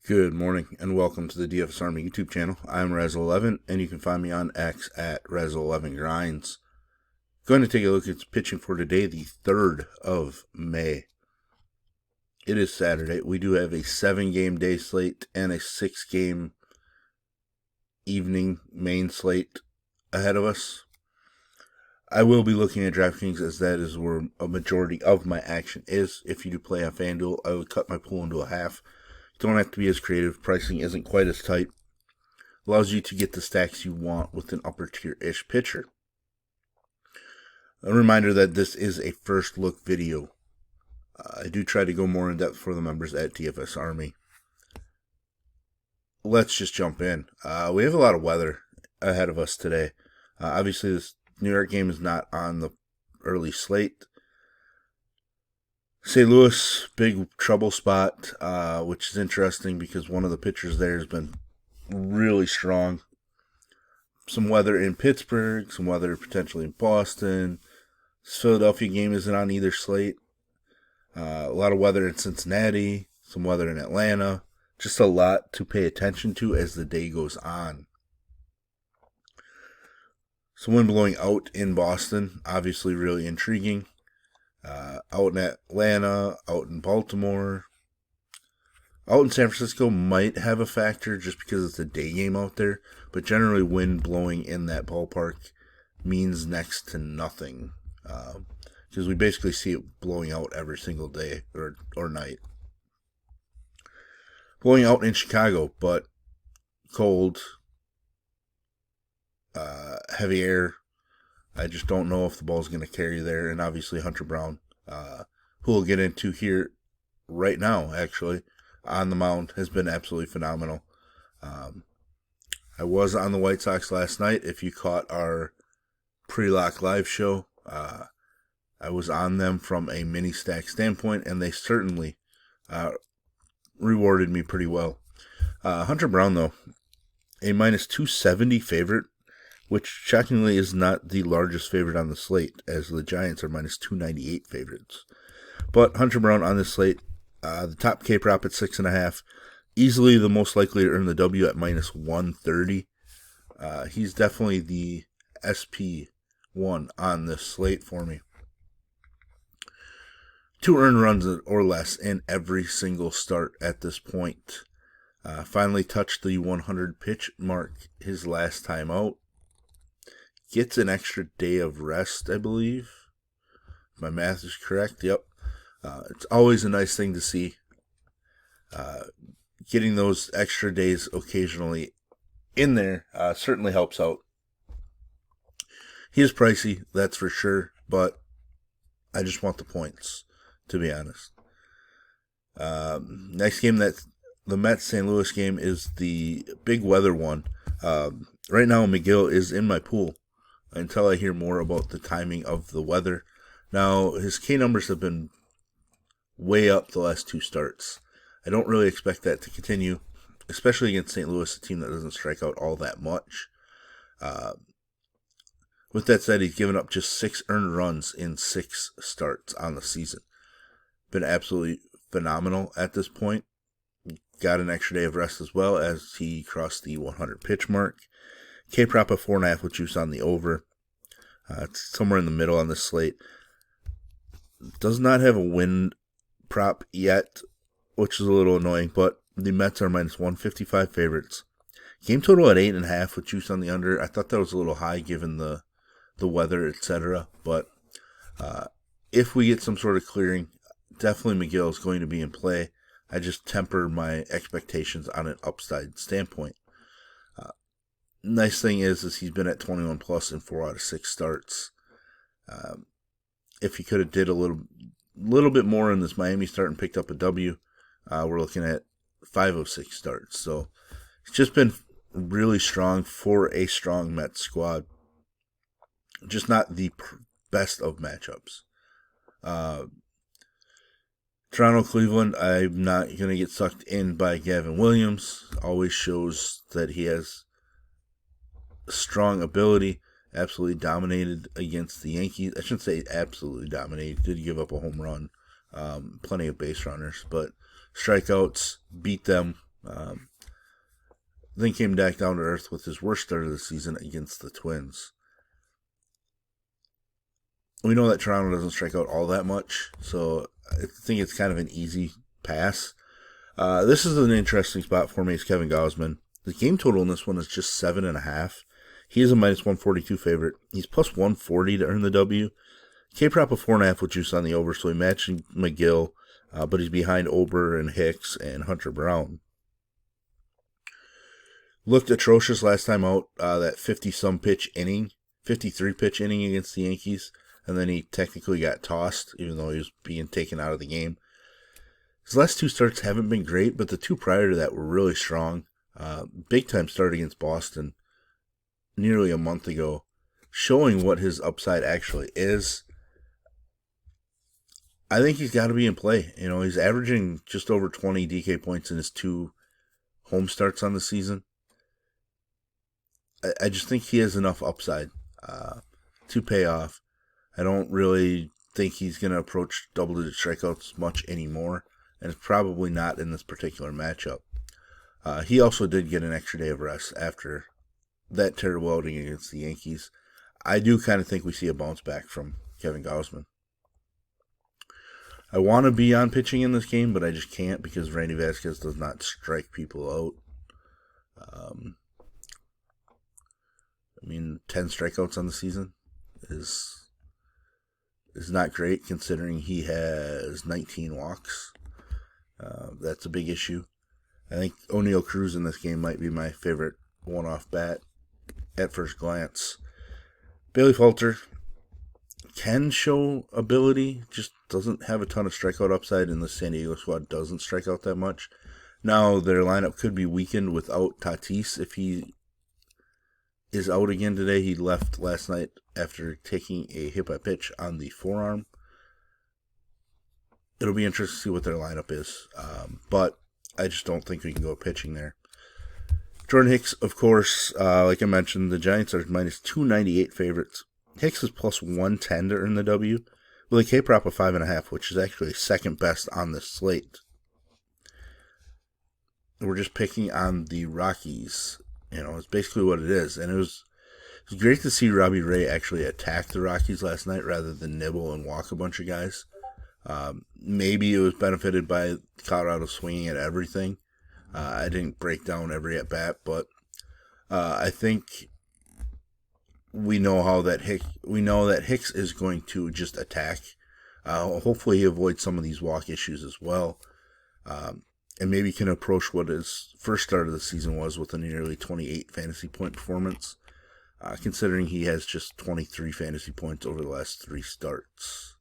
Good morning and welcome to the DFS Army YouTube channel. I'm Razzle11 and you can find me on X at Razzle11Grinds. Going to take a look at pitching for today, the 3rd of May. It is Saturday. We do have a 7-game day slate and a 6-game evening main slate ahead of us. I will be looking at DraftKings as that is where a majority of my action is. If you do play on FanDuel, I would cut my pool into a half. Don't have to be as creative. Pricing isn't quite as tight. Allows you to get the stacks you want with an upper tier-ish pitcher. A reminder that this is a first look video. I do try to go more in depth for the members at DFS Army. Let's just jump in. We have a lot of weather ahead of us today. Obviously, this New York game is not on the early slate. St. Louis, big trouble spot, which is interesting because one of the pitchers there has been really strong. Some weather in Pittsburgh, some weather potentially in Boston. This Philadelphia game isn't on either slate. A lot of weather in Cincinnati, some weather in Atlanta. Just a lot to pay attention to as the day goes on. Some wind blowing out in Boston, obviously really intriguing. Out in Atlanta, out in Baltimore, out in San Francisco might have a factor just because it's a day game out there, but generally wind blowing in that ballpark means next to nothing because we basically see it blowing out every single day or night. Blowing out in Chicago, but cold, heavy air. I just don't know if the ball's going to carry there, and obviously Hunter Brown, who we'll get into here right now, actually, on the mound, has been absolutely phenomenal. I was on the White Sox last night. If you caught our pre-lock live show, I was on them from a mini stack standpoint, and they certainly rewarded me pretty well. Hunter Brown, though, a minus 270 favorite, which shockingly is not the largest favorite on the slate, as the Giants are minus 298 favorites. But Hunter Brown on this slate, the top K prop at 6.5, easily the most likely to earn the W at minus 130. He's definitely the SP1 on this slate for me. 2 earned runs or less in every single start at this point. Finally touched the 100 pitch mark his last time out. Gets an extra day of rest, I believe. If my math is correct, yep. It's always a nice thing to see. Getting those extra days occasionally in there certainly helps out. He is pricey, that's for sure, but I just want the points, to be honest. Next game, that the Mets-St. Louis game, is the big weather one. Right now, Miguel is in my pool until I hear more about the timing of the weather. Now, his K numbers have been way up the last 2 starts. I don't really expect that to continue, especially against St. Louis, a team that doesn't strike out all that much. With that said, he's given up just 6 earned runs in 6 starts on the season. Been absolutely phenomenal at this point. Got an extra day of rest as well as he crossed the 100 pitch mark. K prop of 4.5 with juice on the over. It's somewhere in the middle on this slate. Does not have a win prop yet, which is a little annoying, but the Mets are minus 155 favorites. Game total at 8.5 with juice on the under. I thought that was a little high given the weather, etc. But if we get some sort of clearing, definitely Miguel is going to be in play. I just temper my expectations on an upside standpoint. Nice thing is he's been at 21 plus in 4 out of 6 starts. If he could have did a little bit more in this Miami start and picked up a W, we're looking at 5 of 6 starts. So it's just been really strong for a strong Mets squad. Just not the best of matchups. Toronto, Cleveland, I'm not going to get sucked in by Gavin Williams. Always shows that he has strong ability. Absolutely dominated against the Yankees. I shouldn't say absolutely dominated. Did give up a home run. Plenty of base runners. But strikeouts, beat them Then came back down to earth with his worst start of the season against the Twins. We know that Toronto doesn't strike out all that much, so I think it's kind of an easy pass. This is an interesting spot for me. It's Kevin Gausman. The game total in this one is just 7.5. He is a minus 142 favorite. He's plus 140 to earn the W. K-prop of 4.5 with juice on the over, so he matched McGill, but he's behind Ober and Hicks and Hunter Brown. Looked atrocious last time out, that 50-some pitch inning, 53 pitch inning against the Yankees, and then he technically got tossed, even though he was being taken out of the game. His last two starts haven't been great, but the two prior to that were really strong. Big-time start against Boston nearly a month ago, showing what his upside actually is. I think he's got to be in play. You know, he's averaging just over 20 DK points in his two home starts on the season. I just think he has enough upside to pay off. I don't really think he's going to approach double-digit strikeouts much anymore, and it's probably not in this particular matchup. He also did get an extra day of rest after that terrible outing against the Yankees. I do kind of think we see a bounce back from Kevin Gausman. I want to be on pitching in this game, but I just can't because Randy Vasquez does not strike people out. 10 strikeouts on the season is not great considering he has 19 walks. That's a big issue. I think O'Neal Cruz in this game might be my favorite one-off bat at first glance. Bailey Falter can show ability, just doesn't have a ton of strikeout upside, and the San Diego squad doesn't strike out that much. Now, their lineup could be weakened without Tatis if he is out again today. He left last night after taking a hit by pitch on the forearm. It'll be interesting to see what their lineup is, but I just don't think we can go pitching there. Jordan Hicks, of course, like I mentioned, the Giants are minus 298 favorites. Hicks is plus 110 to earn the W, with a K-prop of 5.5, which is actually second best on the slate. We're just picking on the Rockies. You know, it's basically what it is. And it was great to see Robbie Ray actually attack the Rockies last night rather than nibble and walk a bunch of guys. Maybe it was benefited by Colorado swinging at everything. I didn't break down every at-bat, but I think we know that Hicks is going to just attack. Hopefully he avoids some of these walk issues as well. And maybe can approach what his first start of the season was with a nearly 28 fantasy point performance, considering he has just 23 fantasy points over the last 3 starts.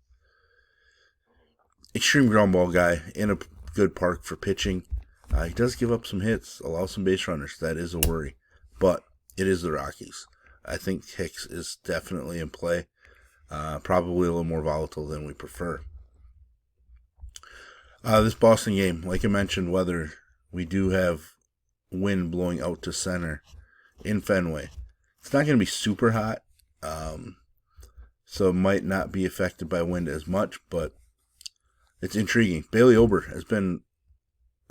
Extreme ground ball guy in a good park for pitching. He does give up some hits, allow some base runners. That is a worry. But it is the Rockies. I think Hicks is definitely in play. Probably a little more volatile than we prefer. This Boston game, like I mentioned, weather, we do have wind blowing out to center in Fenway. It's not going to be super hot, so it might not be affected by wind as much, but it's intriguing. Bailey Ober has been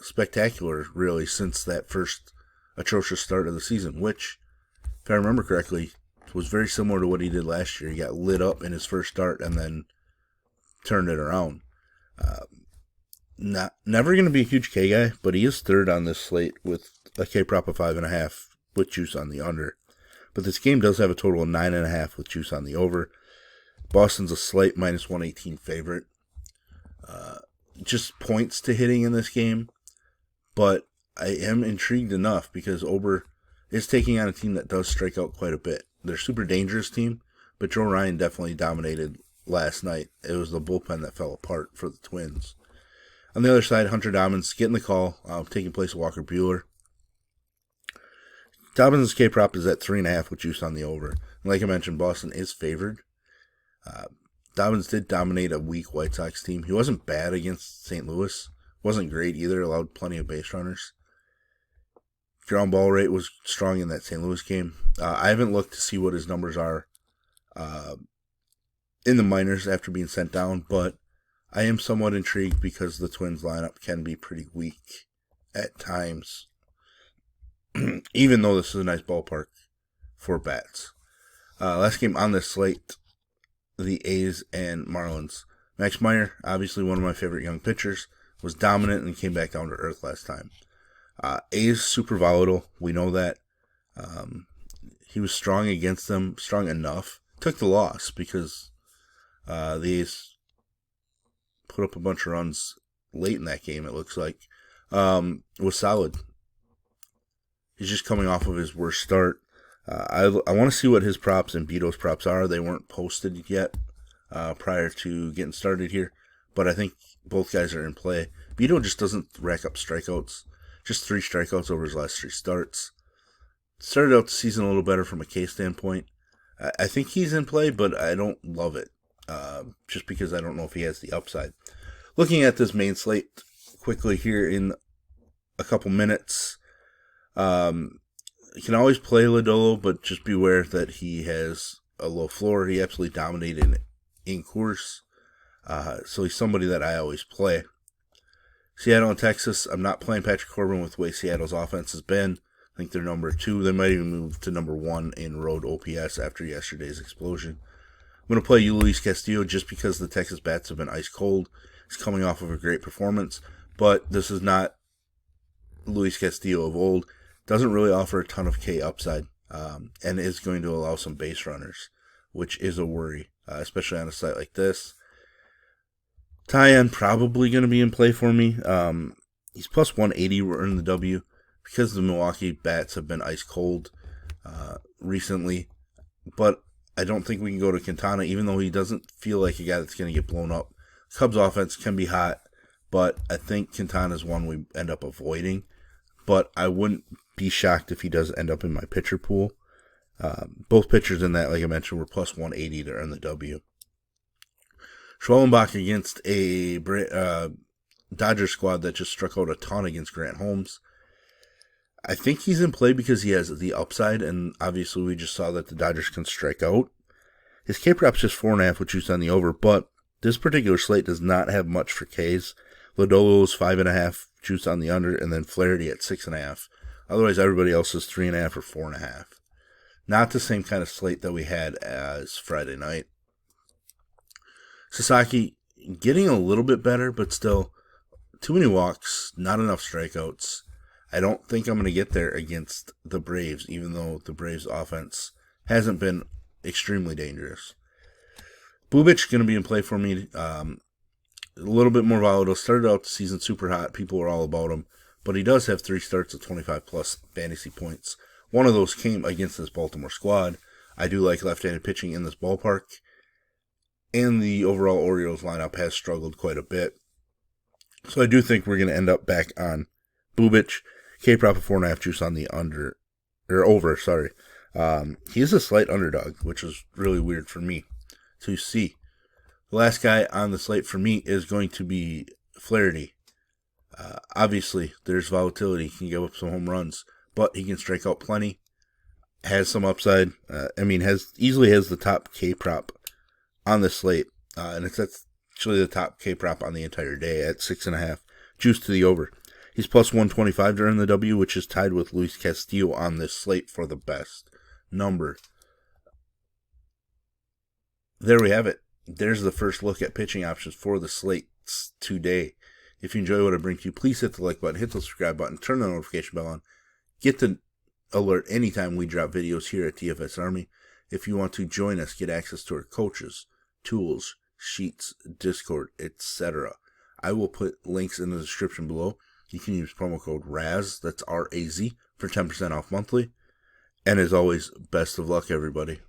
spectacular, really, since that first atrocious start of the season, which, if I remember correctly, was very similar to what he did last year. He got lit up in his first start and then turned it around. Never going to be a huge K guy, but he is third on this slate with a K-prop of 5.5 with juice on the under. But this game does have a total of 9.5 with juice on the over. Boston's a slight minus 118 favorite. Just points to hitting in this game, but I am intrigued enough because Ober is taking on a team that does strike out quite a bit. They're a super dangerous team, but Joe Ryan definitely dominated last night. It was the bullpen that fell apart for the Twins. On the other side, Hunter Dobins getting the call, taking place of Walker Buehler. Dobbins' K-prop is at 3.5 with juice on the over. And like I mentioned, Boston is favored. Dobbins did dominate a weak White Sox team. He wasn't bad against St. Louis. Wasn't great either, allowed plenty of base runners. Ground ball rate was strong in that St. Louis game. I haven't looked to see what his numbers are in the minors after being sent down, but I am somewhat intrigued because the Twins lineup can be pretty weak at times, even though this is a nice ballpark for bats. Last game on this slate, the A's and Marlins. Max Meyer, obviously one of my favorite young pitchers, was dominant and came back down to earth last time. A's super volatile. We know that. He was strong against them, strong enough. Took the loss because the A's put up a bunch of runs late in that game, it looks like. Was solid. He's just coming off of his worst start. I want to see what his props and Beto's props are. They weren't posted yet prior to getting started here, but I think both guys are in play. Beto just doesn't rack up strikeouts. Just 3 strikeouts over his last 3 starts. Started out the season a little better from a K standpoint. I think he's in play, but I don't love it. Just because I don't know if he has the upside. Looking at this main slate quickly here in a couple minutes. You can always play Lodolo, but just beware that he has a low floor. He absolutely dominated in Coors. So he's somebody that I always play. Seattle and Texas, I'm not playing Patrick Corbin with the way Seattle's offense has been. I think they're number 2. They might even move to number 1 in road OPS after yesterday's explosion. I'm going to play Luis Castillo just because the Texas bats have been ice cold. He's coming off of a great performance, but this is not Luis Castillo of old. Doesn't really offer a ton of K upside, and is going to allow some base runners, which is a worry, especially on a site like this. Tyon probably going to be in play for me. He's plus 180 in the W because the Milwaukee bats have been ice cold recently, but I don't think we can go to Quintana, even though he doesn't feel like a guy that's going to get blown up. Cubs offense can be hot, but I think Quintana is one we end up avoiding. But I wouldn't be shocked if he does end up in my pitcher pool. Both pitchers in that, like I mentioned, were plus 180 to earn the W. Schwellenbach against a Dodgers squad that just struck out a ton against Grant Holmes. I think he's in play because he has the upside, and obviously we just saw that the Dodgers can strike out. His K prop's just 4.5 with juice on the over, but this particular slate does not have much for Ks. Lodolo's 5.5 juice on the under, and then Flaherty at 6.5. Otherwise, everybody else is 3.5 or 4.5. Not the same kind of slate that we had as Friday night. Sasaki getting a little bit better, but still too many walks, not enough strikeouts. I don't think I'm going to get there against the Braves, even though the Braves' offense hasn't been extremely dangerous. Bubic going to be in play for me. A little bit more volatile. Started out the season super hot. People were all about him. But he does have 3 starts of 25-plus fantasy points. One of those came against this Baltimore squad. I do like left-handed pitching in this ballpark. And the overall Orioles lineup has struggled quite a bit. So I do think we're going to end up back on Bubic. K-prop of 4.5 juice on the over. He is a slight underdog, which is really weird for me to see. The last guy on the slate for me is going to be Flaherty. Obviously, there's volatility. He can give up some home runs, but he can strike out plenty. Has some upside. Easily has the top K prop on the slate, and it's actually the top K prop on the entire day at 6.5 juice to the over. He's plus 125 during the W, which is tied with Luis Castillo on this slate for the best number. There we have it. There's the first look at pitching options for the slates today. If you enjoy what I bring to you, please hit the like button, hit the subscribe button, turn the notification bell on. Get the alert anytime we drop videos here at DFS Army. If you want to join us, get access to our coaches, tools, sheets, Discord, etc. I will put links in the description below. You can use promo code RAZ, that's R-A-Z, for 10% off monthly. And as always, best of luck, everybody.